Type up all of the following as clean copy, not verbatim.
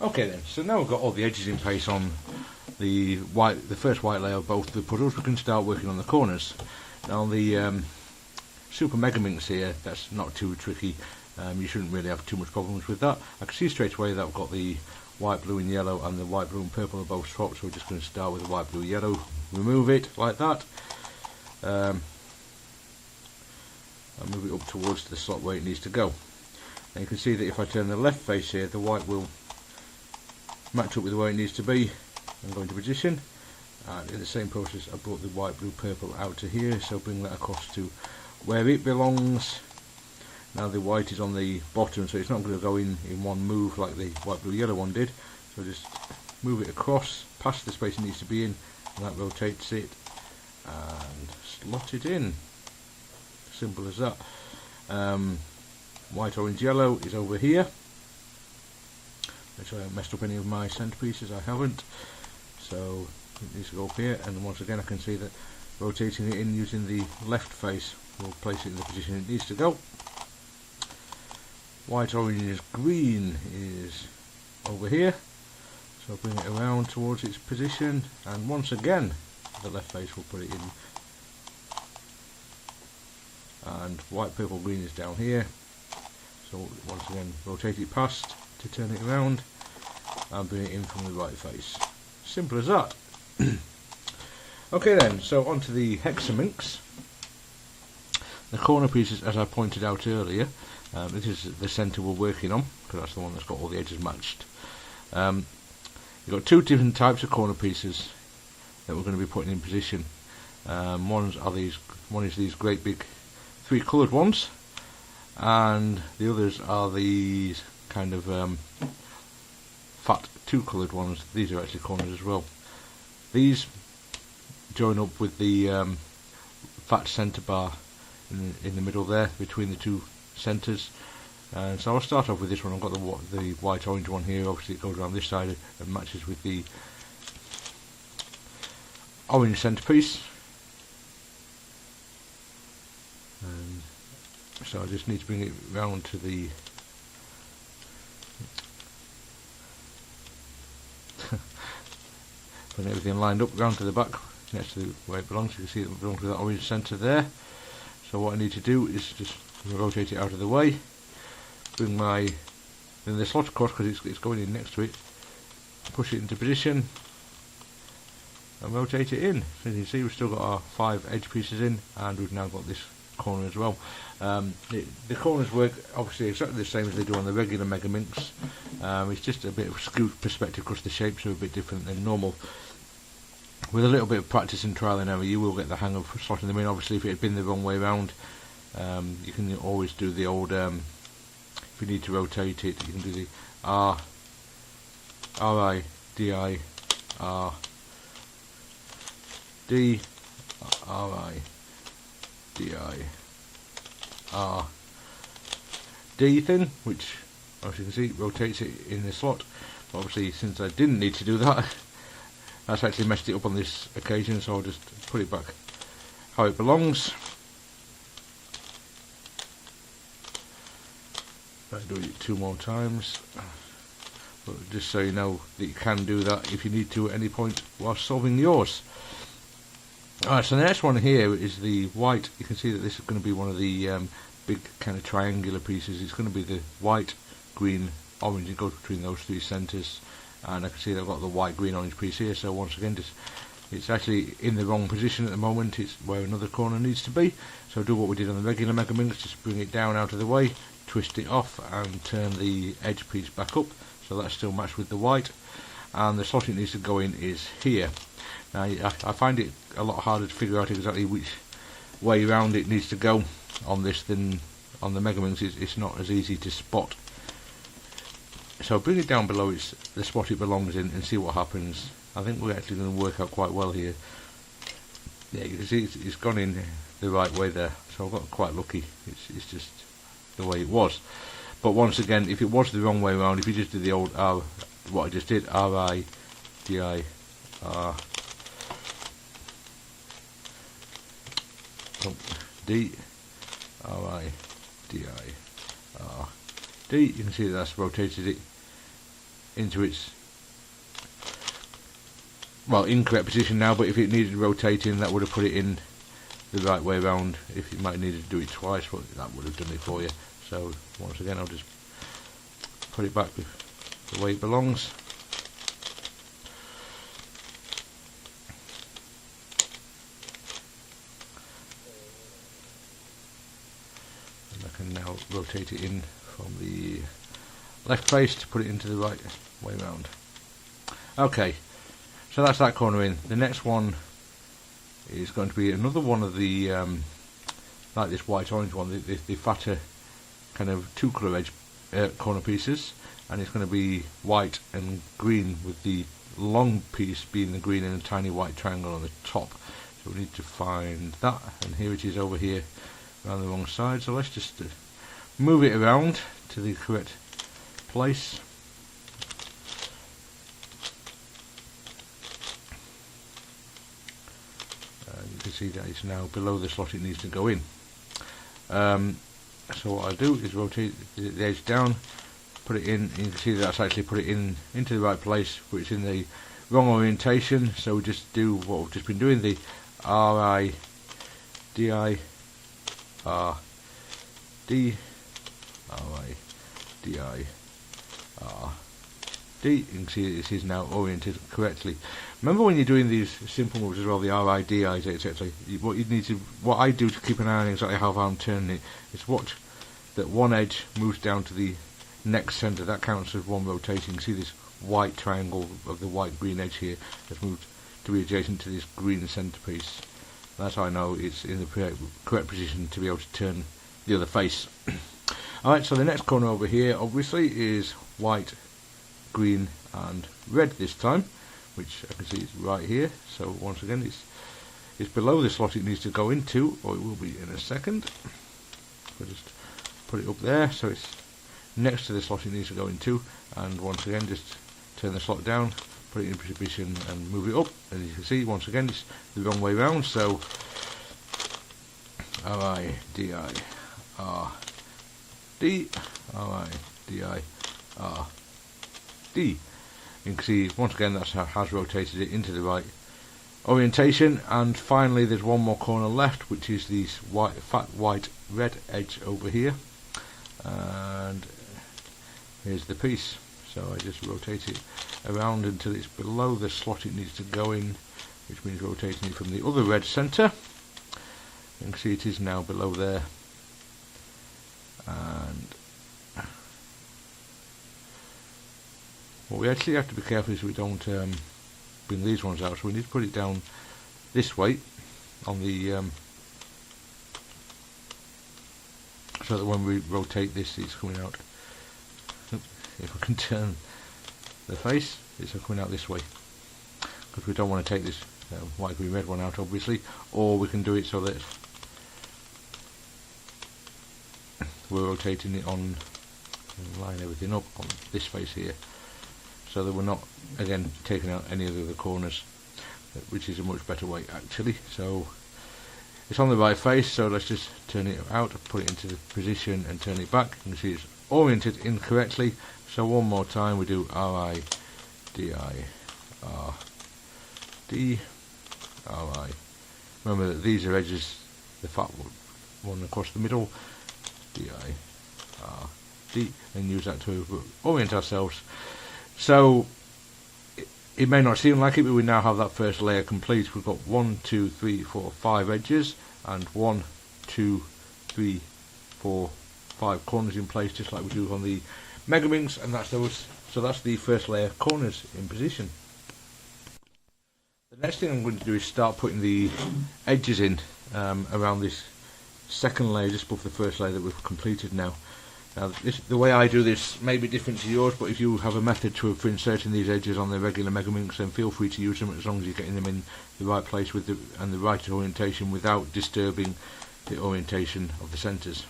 Okay then, so now we've got all the edges in place on the first white layer of both the puddles. We can start working on the corners. Now the Super Hexaminx here, that's not too tricky. You shouldn't really have too much problems with that. I can see straight away that I've got the white, blue and yellow and the white, blue and purple are both swapped, so we're just going to start with the white, blue, yellow, remove it like that, and move it up towards the slot where it needs to go. And you can see that if I turn the left face here, the white will match up with where it needs to be and go into position. And in the same process I brought the white, blue, purple out to here, so bring that across to where it belongs. Now the white is on the bottom, so it's not going to go in one move like the white, blue, yellow one did, so just move it across past the space it needs to be in, and that rotates it and slot it in. Simple as that. White, orange, yellow is over here. Make sure I haven't messed up any of my centerpieces. I haven't, so it needs to go up here, and once again I can see that rotating it in using the left face will place it in the position it needs to go. White, orange, green is over here, so bring it around towards its position, and once again the left face will put it in. And white, purple, green is down here, so once again rotate it past to turn it around and bring it in from the right face. Simple as that. Okay then, so onto the Hexaminx. The corner pieces, as I pointed out earlier, this is the centre we're working on, because that's the one that's got all the edges matched. You've got two different types of corner pieces that we're going to be putting in position. One is these great big 3 coloured ones, and the others are these kind of fat 2 coloured ones. These are actually corners as well. These join up with the fat centre bar in the middle there between the two centres. So I'll start off with this one. I've got the white orange one here. Obviously it goes around this side and matches with the orange centrepiece. And so I just need to bring it round to the putting everything lined up round to the back next to where it belongs. You can see it belongs to that orange centre there. So what I need to do is just rotate it out of the way, bring the slot across because it's going in next to it, push it into position and rotate it in. So you can see we've still got our 5 edge pieces in, and we've now got this corner as well. The corners work obviously exactly the same as they do on the regular Hexaminx. It's just a bit of skewed perspective because the shapes are a bit different than normal. With a little bit of practice and trial and error, you will get the hang of slotting them in. Obviously, if it had been the wrong way around, you can always do the old, if you need to rotate it, you can do the R-I, D-I, R-D, R-I, D-I, R-D thing, which, as you can see, rotates it in the slot. But obviously, since I didn't need to do that, that's actually messed it up on this occasion, so I'll just put it back how it belongs. I'll do it 2 more times, but just so you know that you can do that if you need to at any point while solving yours. Alright, so the next one here is the white. You can see that this is going to be one of the big kind of triangular pieces. It's going to be the white, green, orange. It goes between those 3 centres. And I can see that I've got the white, green, orange piece here, so once again it's actually in the wrong position at the moment. It's where another corner needs to be, so do what we did on the regular Hexaminx, just bring it down out of the way, twist it off and turn the edge piece back up, so that's still matched with the white, and the slot it needs to go in is here. Now I find it a lot harder to figure out exactly which way around it needs to go on this than on the Hexaminx. It's not as easy to spot. So bring it down below the spot it belongs in and see what happens. I think we're actually going to work out quite well here. Yeah, you can see it's gone in the right way there, so I got quite lucky. It's just the way it was. But once again, if it was the wrong way around, if you just did the old R, what I just did, R-I, D-I, R, D, R-I, D-I, R, D, you can see that's rotated it into its, well, incorrect position now, but if it needed rotating, that would have put it in the right way round. If you might need to do it twice, but that would have done it for you. So once again, I'll just put it back the way it belongs. And I can now rotate it in from the left face to put it into the right way round. Okay, so that's that corner in. The next one is going to be another one of the like this white orange one, the fatter kind of two colour edge corner pieces, and it's going to be white and green, with the long piece being the green and a tiny white triangle on the top. So we need to find that, and here it is over here around the wrong side. So let's just move it around to the correct place. You can see that it's now below the slot it needs to go in. So what I'll do is rotate the edge down, put it in, and you can see that's actually put it in into the right place, but it's in the wrong orientation. So we just do what we've just been doing, the R-I-D-I-R-D, R-I-D-I-R-D. You can see this is now oriented correctly. Remember, when you're doing these simple moves as well, the R-I-D-I's, etc., what I do to keep an eye on exactly how I'm turning it is watch that one edge moves down to the next centre. That counts as one rotation. You see this white triangle of the white green edge here has moved to be adjacent to this green centrepiece. That's how I know it's in the correct position to be able to turn the other face. Alright, so the next corner over here obviously is white, green and red this time, which I can see is right here. So once again, it's below the slot it needs to go into, or it will be in a second. We'll just put it up there, so it's next to the slot it needs to go into, and once again just turn the slot down, put it in position and move it up. As you can see, once again it's the wrong way round, so R-I-D-I-R-D, R-I-D-I-R-D. You can see once again that's how it has rotated it into the right orientation. And finally there's one more corner left, which is this fat white red edge over here, and here's the piece. So I just rotate it around until it's below the slot it needs to go in, which means rotating it from the other red centre. You can see it is now below there, and what we actually have to be careful is we don't bring these ones out, so we need to put it down this way on the so that when we rotate this it's coming out. If we can turn the face, it's coming out this way, because we don't want to take this white green red one out obviously, or we can do it so that we're rotating it on, line everything up on this face here, so that we're not again taking out any of the other corners, which is a much better way actually. So it's on the right face, so let's just turn it out, put it into the position and turn it back. You can see it's oriented incorrectly, so one more time we do R-I-D-I-R-D, R-I. Remember that these are edges, the fat one across the middle, D-I-R-D, and use that to orient ourselves. So it may not seem like it, but we now have that first layer complete. We've got 1, 2, 3, 4, 5 edges, and 1, 2, 3, 4, 5 corners in place, just like we do on the Hexaminx, and that's those. So that's the first layer corners in position. The next thing I'm going to do is start putting the edges in around this second layer, just above the first layer that we've completed now. Now the way I do this may be different to yours, but if you have a method for inserting these edges on the regular Hexaminx, then feel free to use them, as long as you're getting them in the right place with and the right orientation without disturbing the orientation of the centres.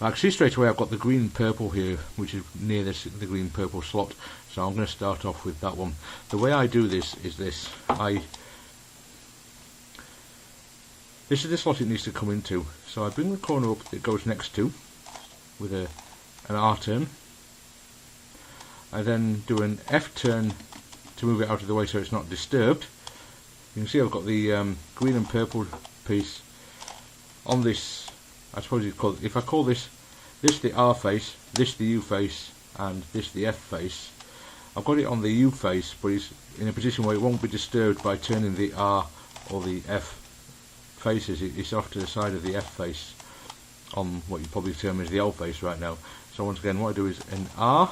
I can see straight away I've got the green purple here, which is near the green purple slot, so I'm going to start off with that one. The way I do this is this. This is the slot it needs to come into, so I bring the corner up that it goes next to with an R turn, I then do an F turn to move it out of the way so it's not disturbed. You can see I've got the green and purple piece on this. I suppose you'd call it, if I call this the R face, this the U face, and this the F face, I've got it on the U face, but it's in a position where it won't be disturbed by turning the R or the F faces. It's off to the side of the F face on what you probably term as the L face right now. So once again, what I do is an R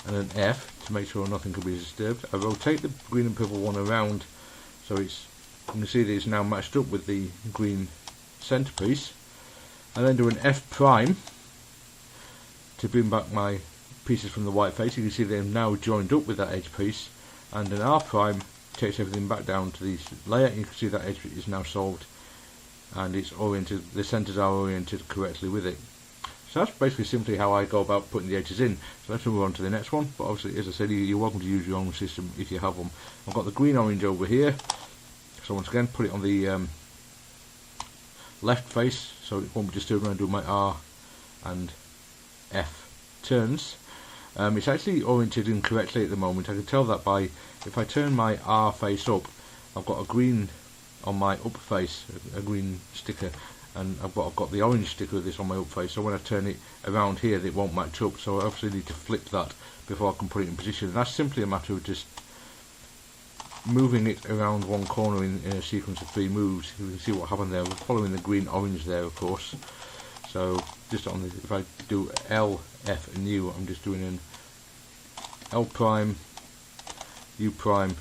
and an F to make sure nothing can be disturbed. I rotate the green and purple one around so it's, you can see that it's now matched up with the green centerpiece. I then do an F prime to bring back my pieces from the white face. You can see they're now joined up with that edge piece, and an R prime takes everything back down to this layer. You can see that edge is now solved and it's oriented, the centers are oriented correctly with it. So that's basically simply how I go about putting the edges in. So let's move on to the next one, but obviously, as I said, you're welcome to use your own system if you have one. I've got the green orange over here, so once again put it on the left face so it won't be disturbed when I do my R and F turns. It's actually oriented incorrectly at the moment. I can tell that by, if I turn my R face up, I've got a green on my up face, a green sticker, and I've got the orange sticker of this on my up face, so when I turn it around here it won't match up, so I obviously need to flip that before I can put it in position. And that's simply a matter of just moving it around one corner in a sequence of 3 moves. You can see what happened there. We're following the green orange there, of course. So just on the, if I do L, F and U, I'm just doing an L prime, U prime,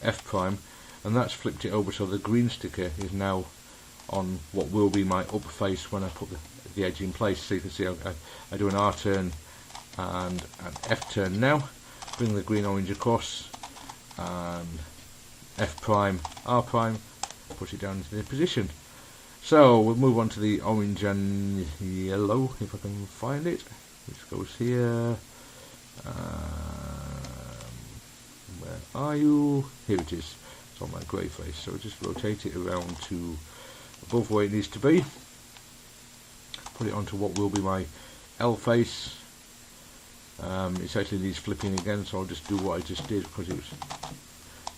F prime, and that's flipped it over so the green sticker is now on what will be my up face when I put the edge in place. So you can see I do an R turn and an F turn now, bring the green orange across, and F prime, R prime, push it down into the position. So we'll move on to the orange and yellow, if I can find it, which goes here. Where are you? Here it is. It's on my grey face, so just rotate it around to above where it needs to be. Put it onto what will be my L face. It actually needs flipping again, so I'll just do what I just did because it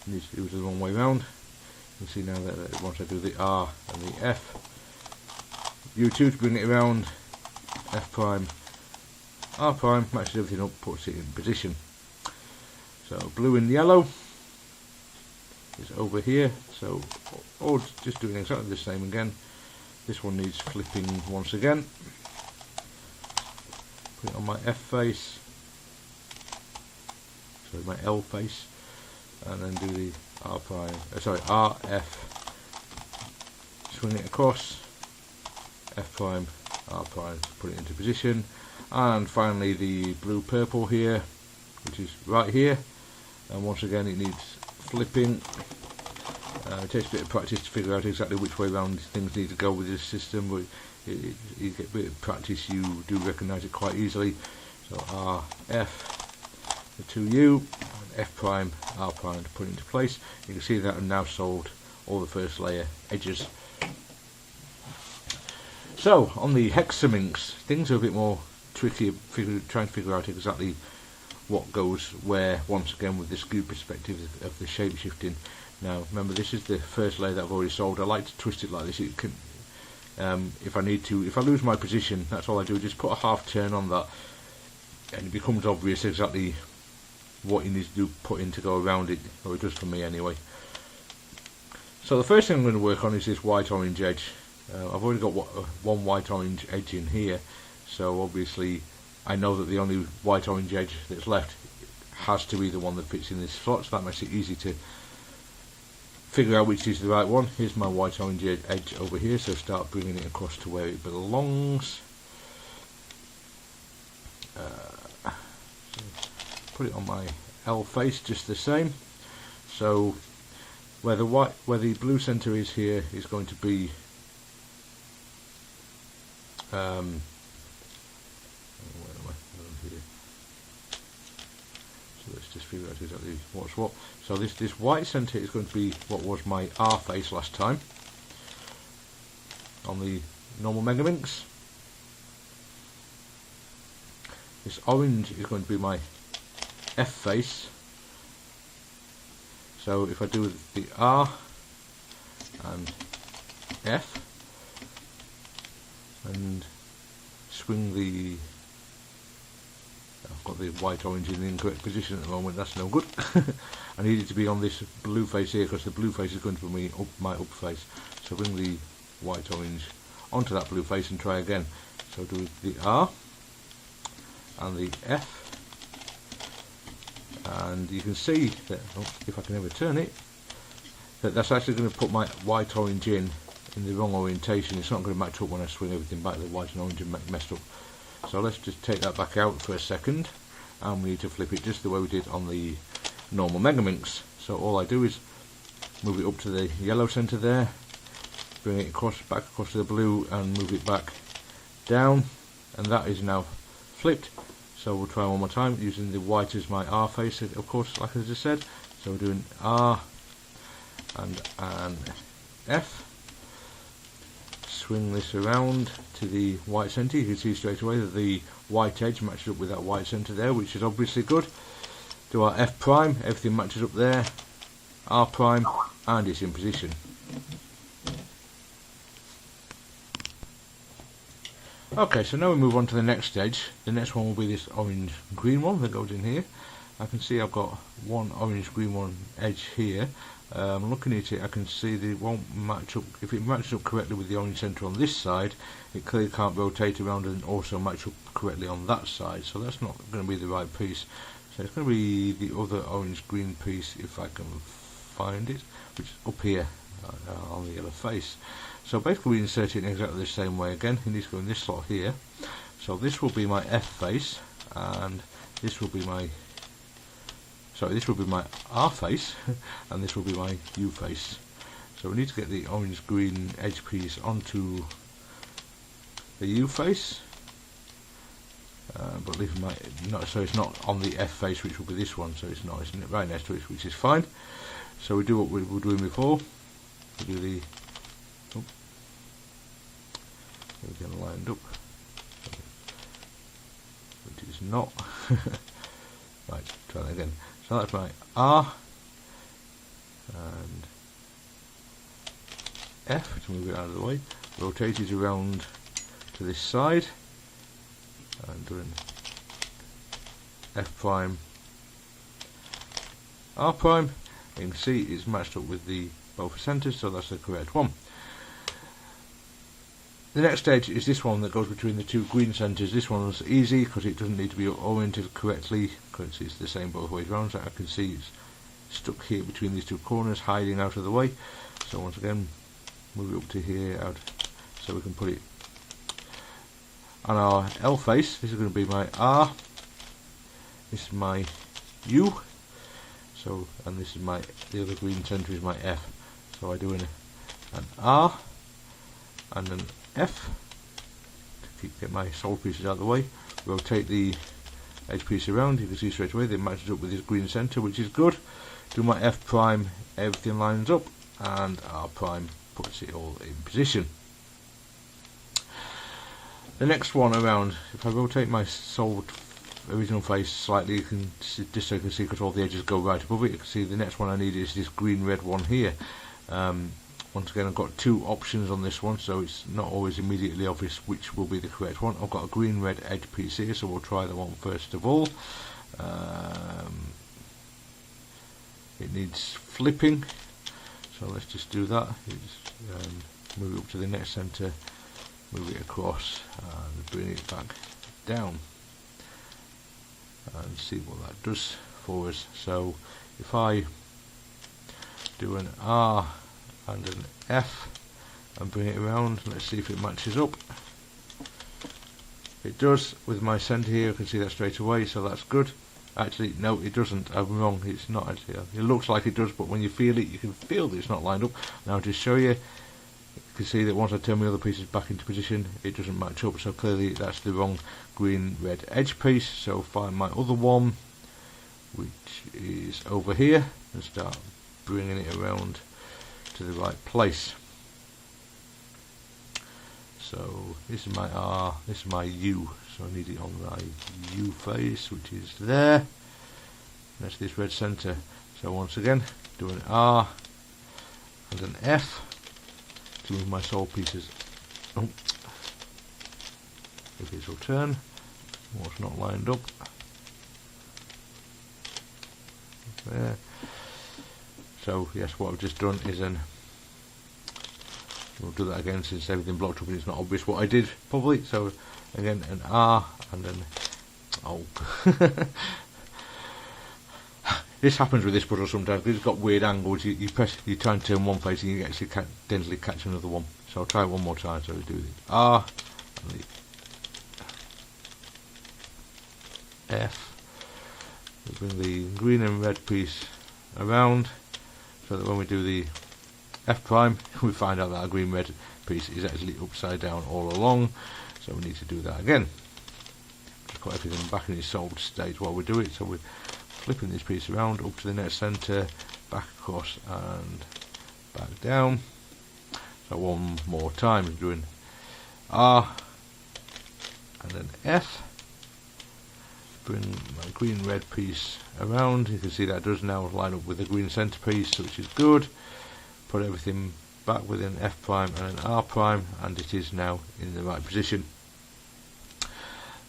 was the wrong way round. You can see now that once I do the R and the F, U2 to bring it around, F prime, R prime, matches everything up, puts it in position. So blue and yellow is over here, so all just doing exactly the same again. This one needs flipping once again. Put it on my F face, sorry, my L face, and then do the R prime, R, F, swing it across, F prime, R prime, put it into position, and finally the blue purple here, which is right here, and once again it needs flipping. It takes a bit of practice to figure out exactly which way around things need to go with this system, but you get a bit of practice, you do recognise it quite easily. So R, F, the 2U, and F prime, R prime to put it into place. You can see that I've now solved all the first layer edges. So on the Hexaminx, things are a bit more tricky, trying to figure out exactly what goes where, once again with the skewed perspective of the shape shifting. Now remember, this is the first layer that I've already solved. I like to twist it like this. It can, if I need to, if I lose my position, that's all I do, just put a half turn on that and it becomes obvious exactly what you need to do, put in to go around it, or it does for me anyway. So the first thing I'm going to work on is this white orange edge. I've already got one white orange edge in here, so obviously I know that the only white orange edge that's left has to be the one that fits in this slot, so that makes it easy to figure out which is the right one. Here's my white orange edge over here, so start bringing it across to where it belongs. Put it on my L face just the same. So where the blue center is here is going to be where am I? Here. So let's just figure out exactly what's what. So this white center is going to be what was my R face last time on the normal Megaminx. This orange is going to be my F face. So if I do the R and F and swing the, I've got the white orange in the incorrect position at the moment, that's no good. I need it to be on this blue face here because the blue face is going to be my up face. So bring the white orange onto that blue face and try again. So do the R and the F, and you can see that, if I can ever turn it, that's actually going to put my white orange in the wrong orientation. It's not going to match up when I swing everything back. The white and orange are messed up. So let's just take that back out for a second, and we need to flip it just the way we did on the normal Hexaminx. So all I do is move it up to the yellow centre there, bring it back across to the blue, and move it back down, and that is now flipped. So we'll try one more time using the white as my R face, of course, like I just said. So we're doing R and an F. Swing this around to the white centre. You can see straight away that the white edge matches up with that white centre there, which is obviously good. Do our F prime, everything matches up there. R prime, and it's in position. Okay, so now we move on to the next edge. The next one will be this orange green one that goes in here. I can see I've got one orange green one edge here. Looking at it, I can see that it won't match up. If it matches up correctly with the orange centre on this side, it clearly can't rotate around and also match up correctly on that side. So that's not going to be the right piece. So it's going to be the other orange green piece, if I can find it, which is up here on the yellow face. So basically we insert it in exactly the same way again. It needs to go in this slot here. So this will be my F face, and this will be my R face, and this will be my U face. So we need to get the orange green edge piece onto the U face, but leave so it's not on the F face, which will be this one. So it's not, isn't it? Right next to it, which is fine. So we do what we were doing before. We do the everything lined up, which is not. Right, try that again. So that's my R and F to move it out of the way. Rotate it around to this side and doing F prime, R prime. You can see it's matched up with the both centres, so that's the correct one. The next edge is this one that goes between the two green centres. This one's easy because it doesn't need to be oriented correctly, because it's the same both ways around. So I can see it's stuck here between these two corners, hiding out of the way. So once again, move it up to here, out, so we can put it on our L face. This is going to be my R. This is my U. So, and this is the other green centre is my F. So I do an R and an F to get my solid pieces out of the way. Rotate the edge piece around. You can see straight away that it matches up with this green centre, which is good. Do my F prime, everything lines up, and R prime puts it all in position. The next one around, if I rotate my solid original face slightly, you can just so you can see, because all the edges go right above it. You can see the next one I need is this green red one here. Once again, I've got two options on this one, so it's not always immediately obvious which will be the correct one. I've got a green red edge piece here, so we'll try that one first of all. It needs flipping, so let's just do that. Move it up to the next centre, move it across, and bring it back down, and see what that does for us. So if I do an R and an F and bring it around, let's see if it matches up. It does with my centre here. You can see that straight away, so that's good. Actually, no, it doesn't. I'm wrong. It's not actually. It looks like it does, but when you feel it, you can feel that it's not lined up. Now, I'll just show you. You can see that once I turn my other pieces back into position, it doesn't match up. So clearly, that's the wrong green-red edge piece. So find my other one, which is over here, and start bringing it around to the right place. So this is my R, this is my U, so I need it on my U face, which is there. That's this red centre. So once again, do an R and an F to move my solved pieces. Oh. If this will turn, what's not lined up. There. So yes, what I've just done is we'll do that again since everything blocked up and it's not obvious what I did probably. So again an R and then this happens with this puzzle sometimes because it's got weird angles. You try and turn one face and you actually densely catch another one. So I'll try it one more time. So we do the R and the F. We bring the green and red piece around so that when we do the F prime we find out that our green red piece is actually upside down all along. So we need to do that again. Just put everything back in its solved state while we do it. So we're flipping this piece around up to the next centre, back across and back down. So one more time, doing R and then F. Bring my green red piece around. You can see that does now line up with the green centre piece, which is good. Put everything back with an F prime and an R prime, and it is now in the right position.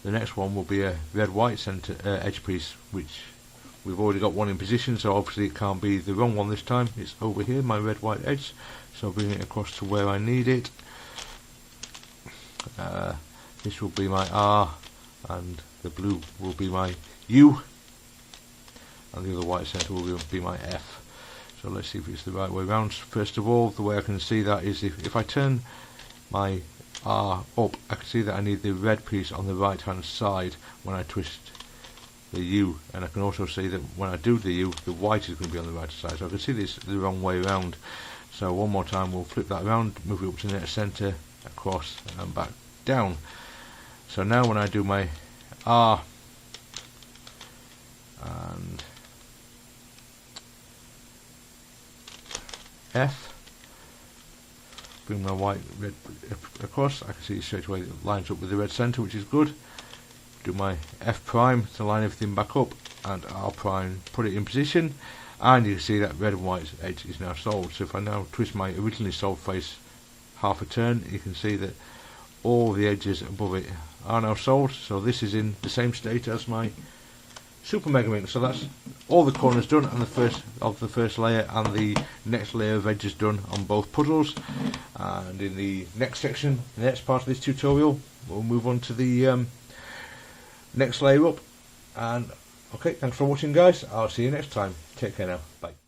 The next one will be a red white centre edge piece, which we've already got one in position, so obviously it can't be the wrong one this time. It's over here, my red white edge, so I'll bring it across to where I need it. This will be my R and the blue will be my U, and the other white centre will be my F. So let's see if it's the right way round. First of all, the way I can see that is if I turn my R up, I can see that I need the red piece on the right hand side when I twist the U, and I can also see that when I do the U, the white is going to be on the right side. So I can see this the wrong way round. So one more time we'll flip that around, move it up to the next centre, across and back down. So now when I do my R and F, bring my white red across, I can see straight away it lines up with the red centre, which is good. Do my F prime to line everything back up, and R prime, put it in position, and you can see that red and white edge is now solved. So if I now twist my originally solved face half a turn, you can see that all the edges above it are now solved. So this is in the same state as my Super Mega Minx. So that's all the corners done and the first layer, and the next layer of edges done on both puzzles. And in the next section, the next part of this tutorial, we'll move on to the next layer up. And okay, thanks for watching guys. I'll see you next time. Take care now. Bye.